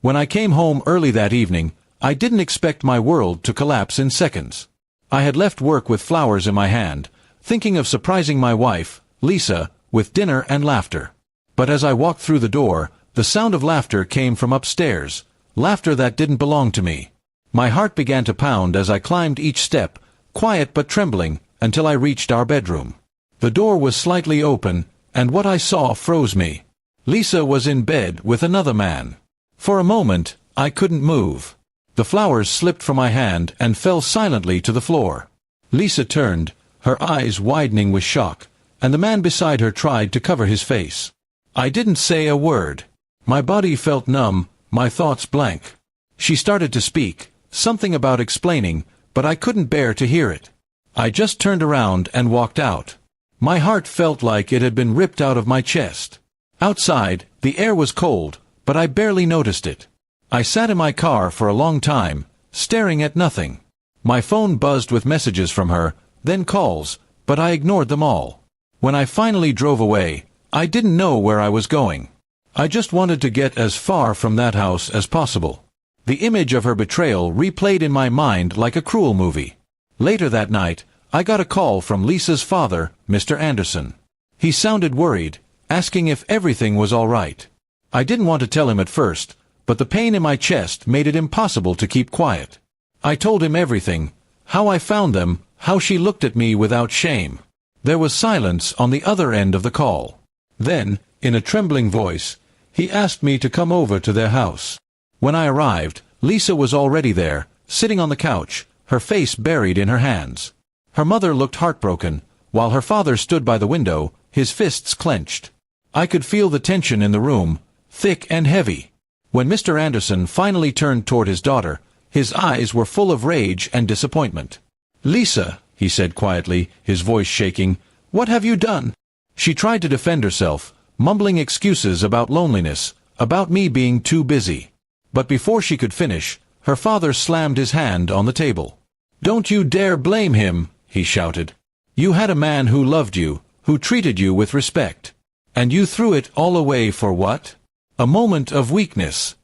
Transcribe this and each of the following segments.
When I came home early that evening, I didn't expect my world to collapse in seconds. I had left work with flowers in my hand, thinking of surprising my wife, Lisa, with dinner and laughter. But as I walked through the door, the sound of laughter came from upstairs, laughter that didn't belong to me. My heart began to pound as I climbed each step, quiet but trembling, until I reached our bedroom. The door was slightly open, and what I saw froze me. Lisa was in bed with another man. For a moment, I couldn't move. The flowers slipped from my hand and fell silently to the floor. Lisa turned, her eyes widening with shock, and the man beside her tried to cover his face. I didn't say a word. My body felt numb, my thoughts blank. She started to speak, something about explaining, but I couldn't bear to hear it. I just turned around and walked out. My heart felt like it had been ripped out of my chest. Outside, the air was cold, but I barely noticed it. I sat in my car for a long time, staring at nothing. My phone buzzed with messages from her, then calls, but I ignored them all. When I finally drove away, I didn't know where I was going. I just wanted to get as far from that house as possible. The image of her betrayal replayed in my mind like a cruel movie. Later that night, I got a call from Lisa's father, Mr. Anderson. He sounded worried, asking if everything was all right. I didn't want to tell him at first, but the pain in my chest made it impossible to keep quiet. I told him everything, how I found them, how she looked at me without shame. There was silence on the other end of the call. Then, in a trembling voice, he asked me to come over to their house. When I arrived, Lisa was already there, sitting on the couch, her face buried in her hands. Her mother looked heartbroken, while her father stood by the window, his fists clenched. I could feel the tension in the room, thick and heavy. When Mr. Anderson finally turned toward his daughter, his eyes were full of rage and disappointment. "Lisa," he said quietly, his voice shaking, "what have you done?" She tried to defend herself, mumbling excuses about loneliness, about me being too busy. But before she could finish, her father slammed his hand on the table. "Don't you dare blame him," he shouted. "You had a man who loved you, who treated you with respect. And you threw it all away for what? A moment of weakness."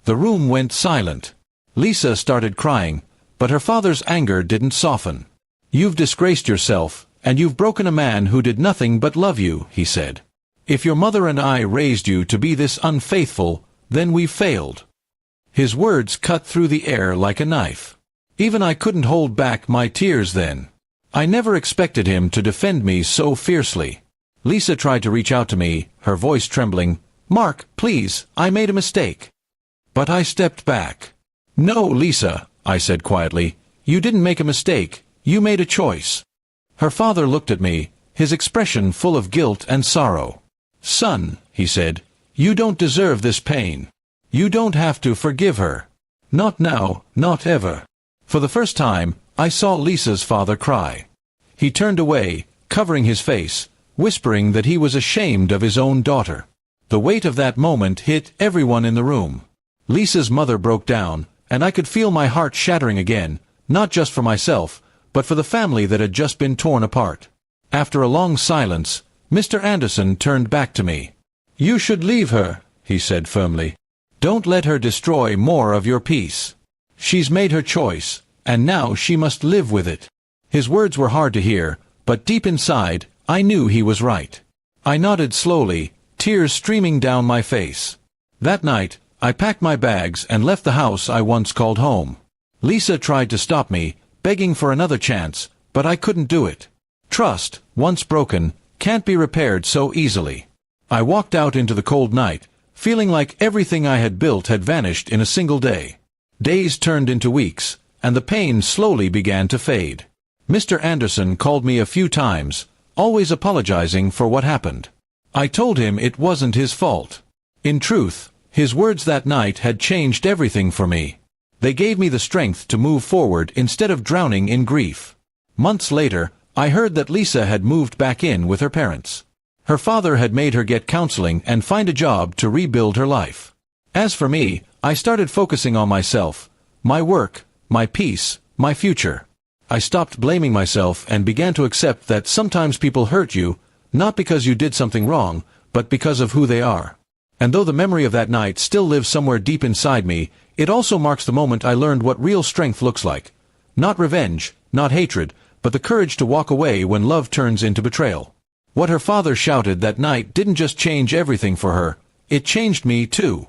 The room went silent. Lisa started crying, but her father's anger didn't soften. "You've disgraced yourself, and you've broken a man who did nothing but love you," he said. "If your mother and I raised you to be this unfaithful, then we've failed." His words cut through the air like a knife. Even I couldn't hold back my tears then. I never expected him to defend me so fiercely. Lisa tried to reach out to me, her voice trembling. "Mark, please, I made a mistake." But I stepped back. "No, Lisa," I said quietly, "you didn't make a mistake, you made a choice." Her father looked at me, his expression full of guilt and sorrow. "Son," he said, "you don't deserve this pain. You don't have to forgive her. Not now, not ever." For the first time, I saw Lisa's father cry. He turned away, covering his face, whispering that he was ashamed of his own daughter. The weight of that moment hit everyone in the room. Lisa's mother broke down, and I could feel my heart shattering again, not just for myself, but for the family that had just been torn apart. After a long silence, Mr. Anderson turned back to me. "You should leave her," he said firmly. "Don't let her destroy more of your peace. She's made her choice, and now she must live with it." His words were hard to hear, but deep inside, I knew he was right. I nodded slowly, tears streaming down my face. That night, I packed my bags and left the house I once called home. Lisa tried to stop me, begging for another chance, but I couldn't do it. Trust, once broken, can't be repaired so easily. I walked out into the cold night, feeling like everything I had built had vanished in a single day. Days turned into weeks, and the pain slowly began to fade. Mr. Anderson called me a few times, always apologizing for what happened. I told him it wasn't his fault. In truth, his words that night had changed everything for me. They gave me the strength to move forward instead of drowning in grief. Months later, I heard that Lisa had moved back in with her parents. Her father had made her get counseling and find a job to rebuild her life. As for me, I started focusing on myself, my work, my peace, my future. I stopped blaming myself and began to accept that sometimes people hurt you, not because you did something wrong, but because of who they are. And though the memory of that night still lives somewhere deep inside me, it also marks the moment I learned what real strength looks like. Not revenge, not hatred, but the courage to walk away when love turns into betrayal. What her father shouted that night didn't just change everything for her, it changed me too.